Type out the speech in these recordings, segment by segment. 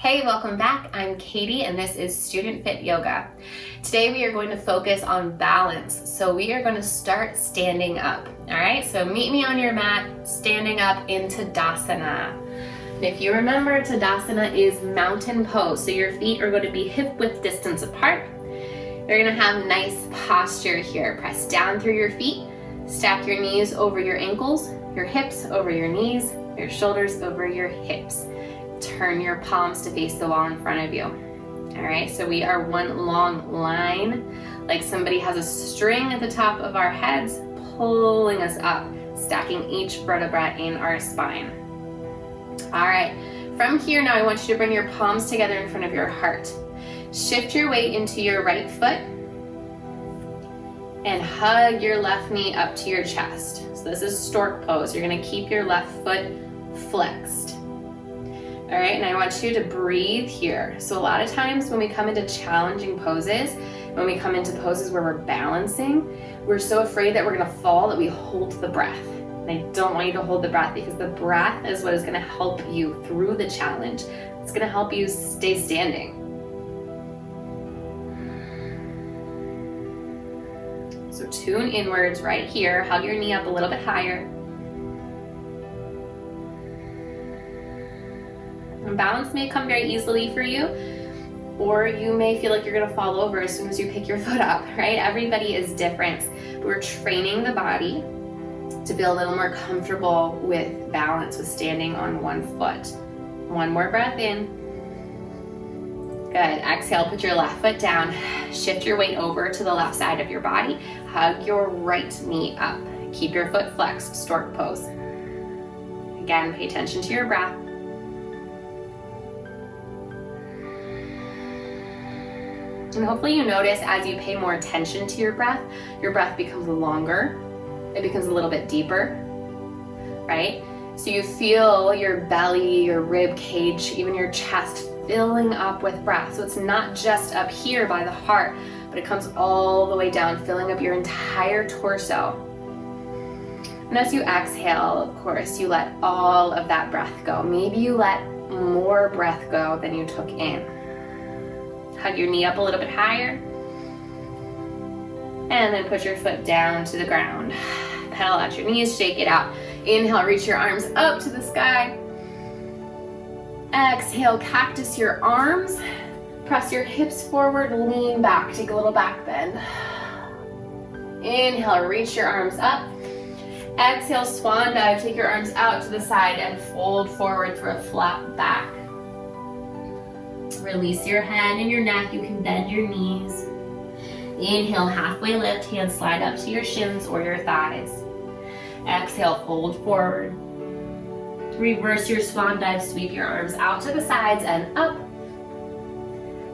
Hey, welcome back. I'm Katie and this is StudentFit Yoga. Today we are going to focus on balance. So we are going to start standing up. All right, so meet me on your mat, standing up in Tadasana. And if you remember, Tadasana is mountain pose. So your feet are going to be hip width distance apart. You're going to have nice posture here. Press down through your feet, stack your knees over your ankles, your hips over your knees, your shoulders over your hips. Turn your palms to face the wall in front of you. All right, so we are one long line, like somebody has a string at the top of our heads, pulling us up, stacking each vertebra in our spine. All right, from here now I want you to bring your palms together in front of your heart. Shift your weight into your right foot and hug your left knee up to your chest. So this is Stork Pose. You're gonna keep your left foot flexed. All right, and I want you to breathe here. So a lot of times when we come into challenging poses, when we come into poses where we're balancing, we're so afraid that we're gonna fall that we hold the breath. And I don't want you to hold the breath because the breath is what is gonna help you through the challenge. It's gonna help you stay standing. So tune inwards right here, hug your knee up a little bit higher. And balance may come very easily for you, or you may feel like you're gonna fall over as soon as you pick your foot up, right? Everybody is different. We're training the body to feel a little more comfortable with balance, with standing on one foot. One more breath in. Good, exhale, put your left foot down. Shift your weight over to the left side of your body. Hug your right knee up. Keep your foot flexed, Stork Pose. Again, pay attention to your breath. And hopefully you notice as you pay more attention to your breath becomes longer, it becomes a little bit deeper, right? So you feel your belly, your rib cage, even your chest filling up with breath. So it's not just up here by the heart, but it comes all the way down, filling up your entire torso. And as you exhale, of course, you let all of that breath go. Maybe you let more breath go than you took in. Hug your knee up a little bit higher. And then put your foot down to the ground. Pedal out your knees, shake it out. Inhale, reach your arms up to the sky. Exhale, cactus your arms. Press your hips forward, lean back, take a little back bend. Inhale, reach your arms up. Exhale, swan dive, take your arms out to the side and fold forward for a flat back. Release your head and your neck. You can bend your knees. Inhale, halfway lift, hands slide up to your shins or your thighs. Exhale, fold forward. Reverse your swan dive, sweep your arms out to the sides and up.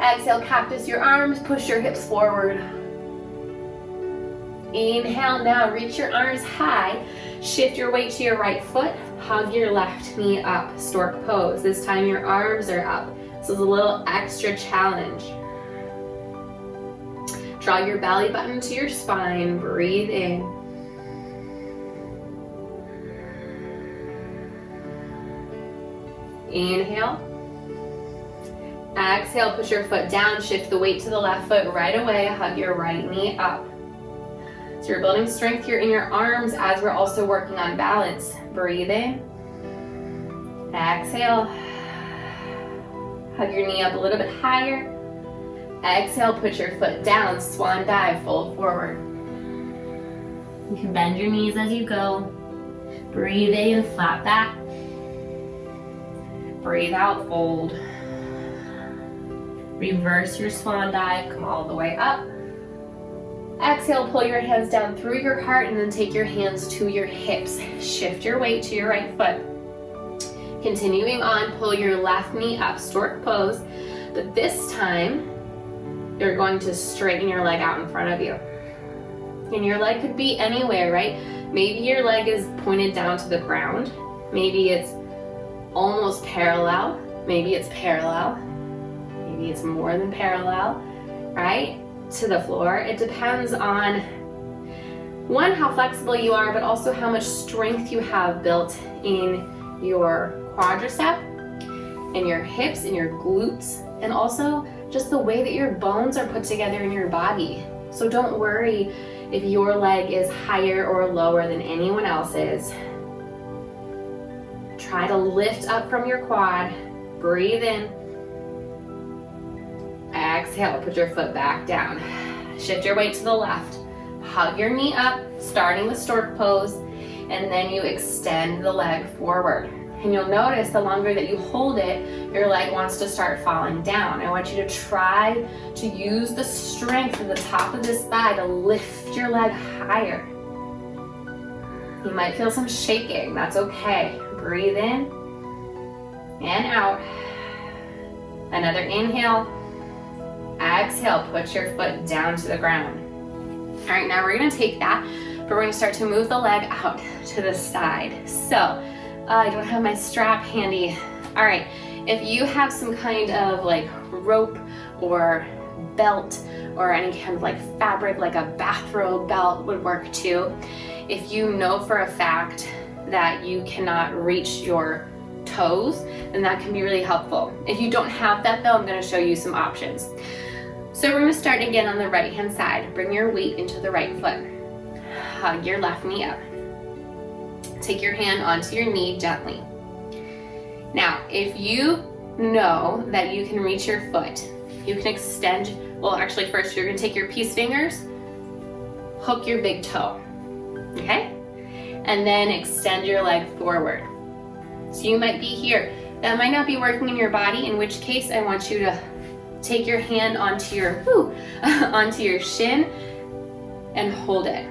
Exhale, cactus your arms, push your hips forward. Inhale, now reach your arms high. Shift your weight to your right foot. Hug your left knee up, Stork Pose. This time your arms are up. So it's a little extra challenge. Draw your belly button to your spine, breathe in. Inhale. Exhale, push your foot down, shift the weight to the left foot right away, hug your right knee up. So you're building strength here in your arms as we're also working on balance. Breathe in. Exhale. Hug your knee up a little bit higher. Exhale, put your foot down, swan dive, fold forward. You can bend your knees as you go. Breathe in, flat back. Breathe out, fold. Reverse your swan dive, come all the way up. Exhale, pull your hands down through your heart and then take your hands to your hips. Shift your weight to your right foot. Continuing on, pull your left knee up, Stork Pose, but this time you're going to straighten your leg out in front of you. And your leg could be anywhere, right? Maybe your leg is pointed down to the ground. Maybe it's almost parallel. Maybe it's parallel. Maybe it's more than parallel, right? To the floor. It depends on, one, how flexible you are, but also how much strength you have built in your quadricep in your hips, in your glutes, and also just the way that your bones are put together in your body. So don't worry if your leg is higher or lower than anyone else's. Try to lift up from your quad. Breathe in. Exhale, put your foot back down. Shift your weight to the left. Hug your knee up, starting with Stork Pose, and then you extend the leg forward. And you'll notice the longer that you hold it, your leg wants to start falling down. I want you to try to use the strength of the top of this thigh to lift your leg higher. You might feel some shaking, that's okay. Breathe in and out. Another inhale. Exhale, put your foot down to the ground. All right, now we're gonna take that, but we're gonna start to move the leg out to the side. So, I don't have my strap handy. All right, if you have some kind of like rope or belt or any kind of like fabric, like a bathrobe belt would work too. If you know for a fact that you cannot reach your toes, then that can be really helpful. If you don't have that though, I'm gonna show you some options. So we're gonna start again on the right hand side. Bring your weight into the right foot. Hug your left knee up. Take your hand onto your knee gently. Now, if you know that you can reach your foot, you can extend, well actually first you're gonna take your peace fingers, hook your big toe, okay? And then extend your leg forward. So you might be here. That might not be working in your body, in which case I want you to take your hand onto your, onto your shin and hold it,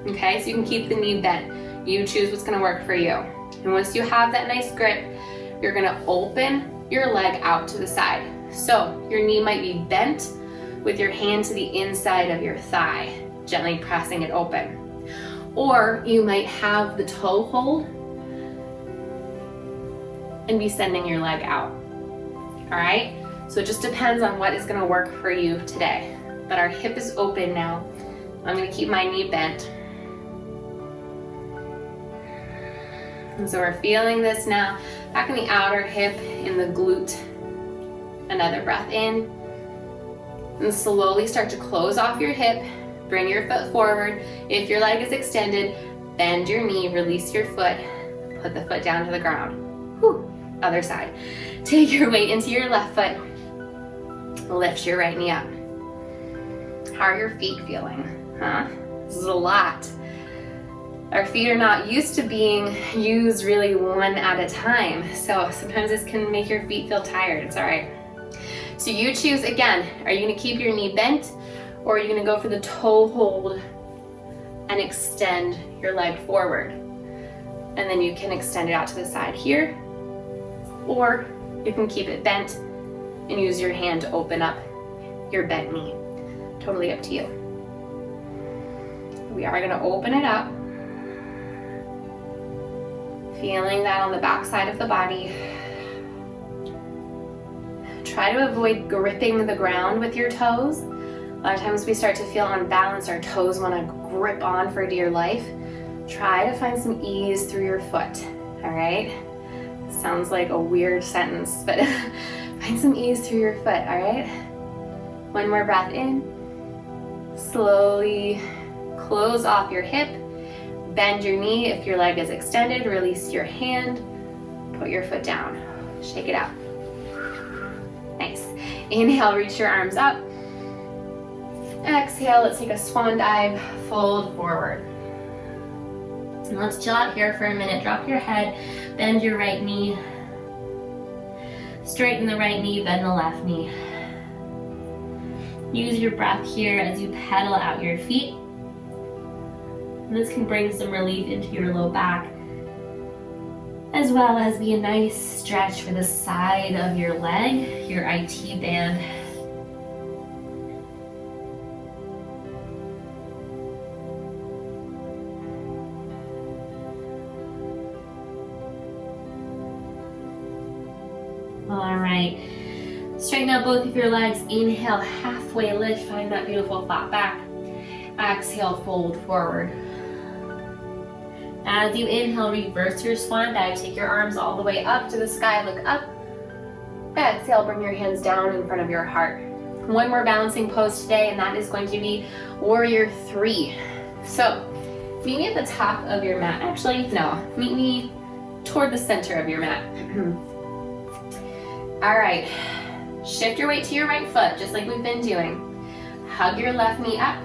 okay? So you can keep the knee bent. You choose what's gonna work for you. And once you have that nice grip, you're gonna open your leg out to the side. So your knee might be bent with your hand to the inside of your thigh, gently pressing it open. Or you might have the toe hold and be sending your leg out, all right? So it just depends on what is gonna work for you today. But our hip is open now. I'm gonna keep my knee bent. And so we're feeling this now, back in the outer hip, in the glute. Another breath in. And slowly start to close off your hip. Bring your foot forward. If your leg is extended, bend your knee, release your foot, put the foot down to the ground. Whew. Other side. Take your weight into your left foot. Lift your right knee up. How are your feet feeling? Huh? This is a lot. Our feet are not used to being used really one at a time. So sometimes this can make your feet feel tired. It's all right. So you choose again. Are you gonna keep your knee bent, or are you gonna go for the toe hold and extend your leg forward? And then you can extend it out to the side here, or you can keep it bent and use your hand to open up your bent knee. Totally up to you. We are gonna open it up. Feeling that on the back side of the body. Try to avoid gripping the ground with your toes. A lot of times we start to feel unbalanced, our toes want to grip on for dear life. Try to find some ease through your foot, all right? Sounds like a weird sentence, but find some ease through your foot, all right? One more breath in. Slowly close off your hip. Bend your knee if your leg is extended. Release your hand. Put your foot down. Shake it out. Nice. Inhale, reach your arms up. Exhale, let's take a swan dive, fold forward. And let's chill out here for a minute. Drop your head, bend your right knee. Straighten the right knee, bend the left knee. Use your breath here as you pedal out your feet. This can bring some relief into your low back, as well as be a nice stretch for the side of your leg, your IT band. All right, straighten out both of your legs. Inhale, halfway lift, find that beautiful flat back. Exhale, fold forward. As you inhale, reverse your swan dive. Take your arms all the way up to the sky, look up. Exhale, bring your hands down in front of your heart. One more balancing pose today, and that is going to be Warrior 3. So, meet me at the top of your mat. Actually, no, meet me toward the center of your mat. All right, shift your weight to your right foot, just like we've been doing. Hug your left knee up,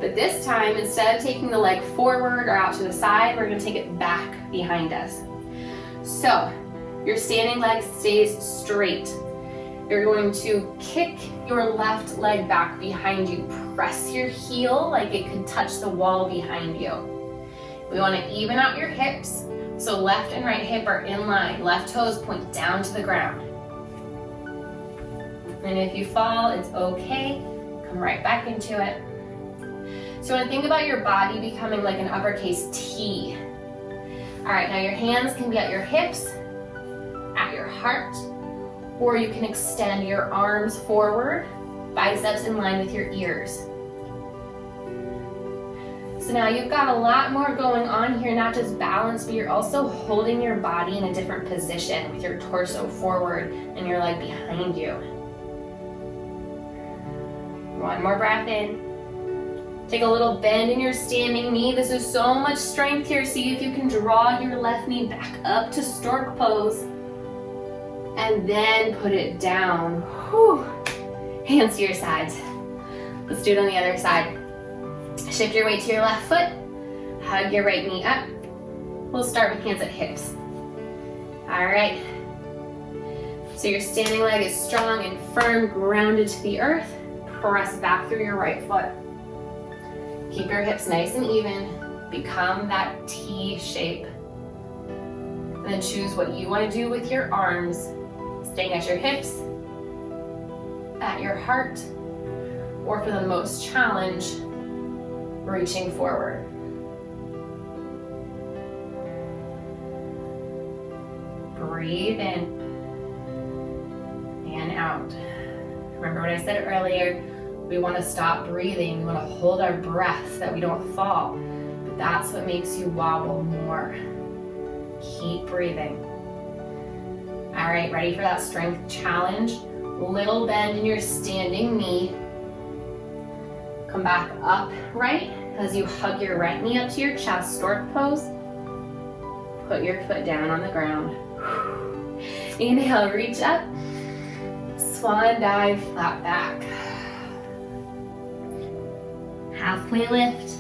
but this time, instead of taking the leg forward or out to the side, we're gonna take it back behind us. So, your standing leg stays straight. You're going to kick your left leg back behind you. Press your heel like it could touch the wall behind you. We want to even out your hips, so left and right hip are in line. Left toes point down to the ground. And if you fall, it's okay. Come right back into it. So you want to think about your body becoming like an uppercase T. All right, now your hands can be at your hips, at your heart, or you can extend your arms forward, biceps in line with your ears. So now you've got a lot more going on here, not just balance, but you're also holding your body in a different position with your torso forward and your leg behind you. One more breath in. Take a little bend in your standing knee. This is so much strength here. See if you can draw your left knee back up to Stork Pose. And then put it down. Whew. Hands to your sides. Let's do it on the other side. Shift your weight to your left foot. Hug your right knee up. We'll start with hands at hips. All right. So your standing leg is strong and firm, grounded to the earth. Press back through your right foot. Keep your hips nice and even. Become that T shape. And then choose what you want to do with your arms. Staying at your hips, at your heart, or for the most challenge, reaching forward. Breathe in and out. Remember what I said earlier, we want to stop breathing, we want to hold our breath so that we don't fall. But that's what makes you wobble more. Keep breathing. All right, ready for that strength challenge? Little bend in your standing knee. Come back up right as you hug your right knee up to your chest, Stork Pose. Put your foot down on the ground. Inhale, reach up. Swan dive, flat back. Halfway lift.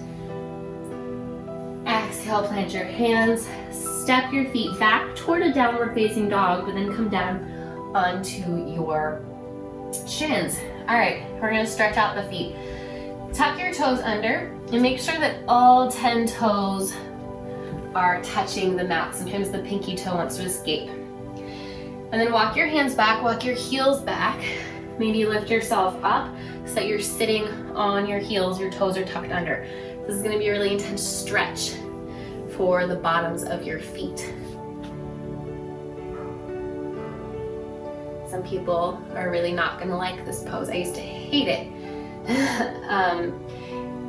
Exhale, plant your hands. Step your feet back toward a downward facing dog, but then come down onto your shins. All right, we're gonna stretch out the feet. Tuck your toes under and make sure that all 10 toes are touching the mat. Sometimes the pinky toe wants to escape. And then walk your hands back, walk your heels back. Maybe lift yourself up so that you're sitting on your heels, your toes are tucked under. This is gonna be a really intense stretch for the bottoms of your feet. Some people are really not gonna like this pose. I used to hate it.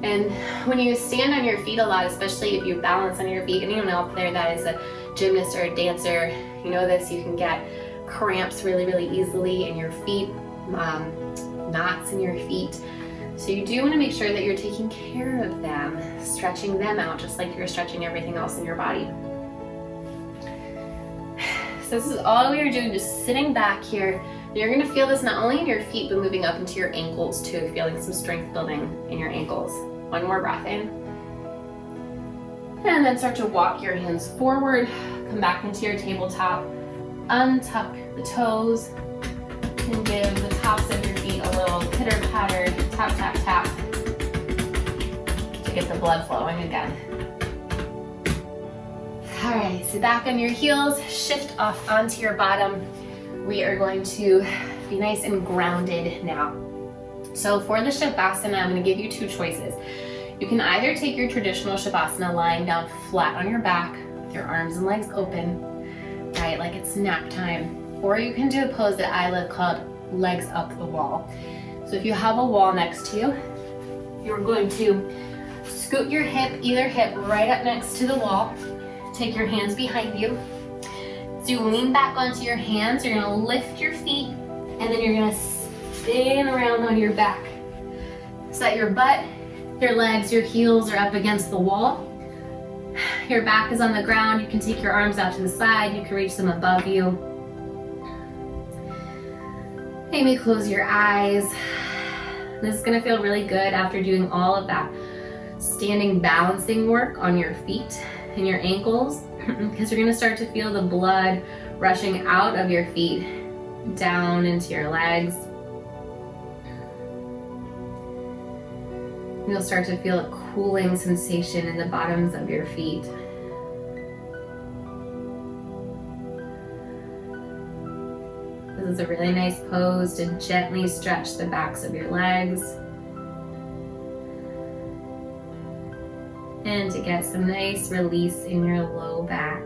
And when you stand on your feet a lot, especially if you balance on your feet, anyone out there that is a gymnast or a dancer, you know this, you can get cramps really, really easily in your feet, knots in your feet. So you do want to make sure that you're taking care of them, stretching them out just like you're stretching everything else in your body. So this is all we are doing, just sitting back here. You're going to feel this not only in your feet, but moving up into your ankles too, feeling some strength building in your ankles. One more breath in. And then start to walk your hands forward, come back into your tabletop, untuck the toes, and give the tops of your feet a little pitter-patter, tap, tap, tap, to get the blood flowing again. All right, so back on your heels, shift off onto your bottom. We are going to be nice and grounded now. So for the Shavasana, I'm going to give you two choices. You can either take your traditional Shavasana lying down flat on your back with your arms and legs open, right, like it's nap time. Or you can do a pose that I love called legs up the wall. So if you have a wall next to you, you're going to scoot your hip, either hip right up next to the wall. Take your hands behind you. So you lean back onto your hands, you're gonna lift your feet, and then you're gonna spin around on your back. So that your butt, your legs, your heels are up against the wall. Your back is on the ground. You can take your arms out to the side. You can reach them above you. Maybe close your eyes. This is gonna feel really good after doing all of that standing balancing work on your feet and your ankles, because you're gonna start to feel the blood rushing out of your feet down into your legs. You'll start to feel a cooling sensation in the bottoms of your feet. This is a really nice pose to gently stretch the backs of your legs and to get some nice release in your low back.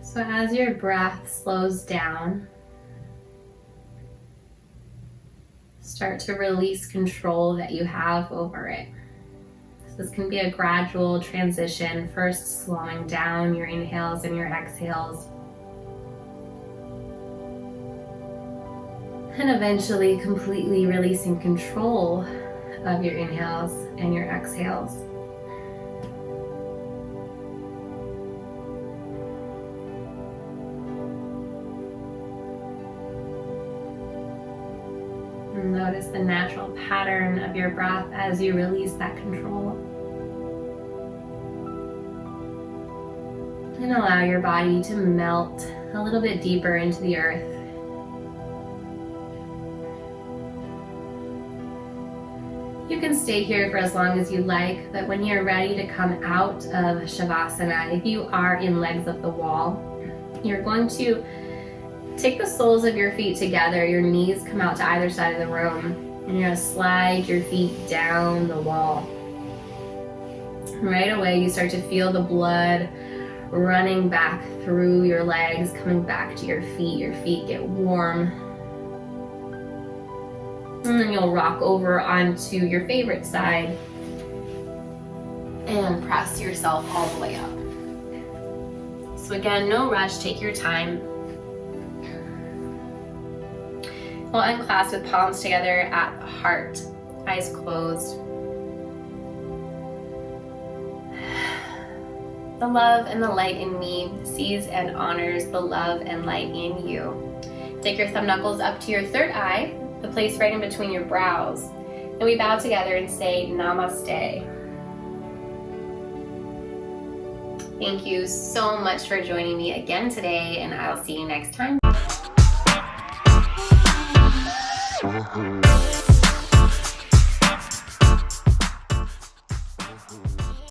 So as your breath slows down, start to release control that you have over it. So this can be a gradual transition, first slowing down your inhales and your exhales, and eventually completely releasing control of your inhales and your exhales. Notice the natural pattern of your breath as you release that control. And allow your body to melt a little bit deeper into the earth. You can stay here for as long as you like, but when you're ready to come out of Shavasana, if you are in legs of the wall, you're going to take the soles of your feet together, your knees come out to either side of the room, and you're gonna slide your feet down the wall. Right away, you start to feel the blood running back through your legs, coming back to your feet. Your feet get warm. And then you'll rock over onto your favorite side and press yourself all the way up. So again, no rush, take your time. We'll unclasp with palms together at the heart, eyes closed. The love and the light in me sees and honors the love and light in you. Take your thumb knuckles up to your third eye, the place right in between your brows, and we bow together and say Namaste. Thank you so much for joining me again today, and I'll see you next time.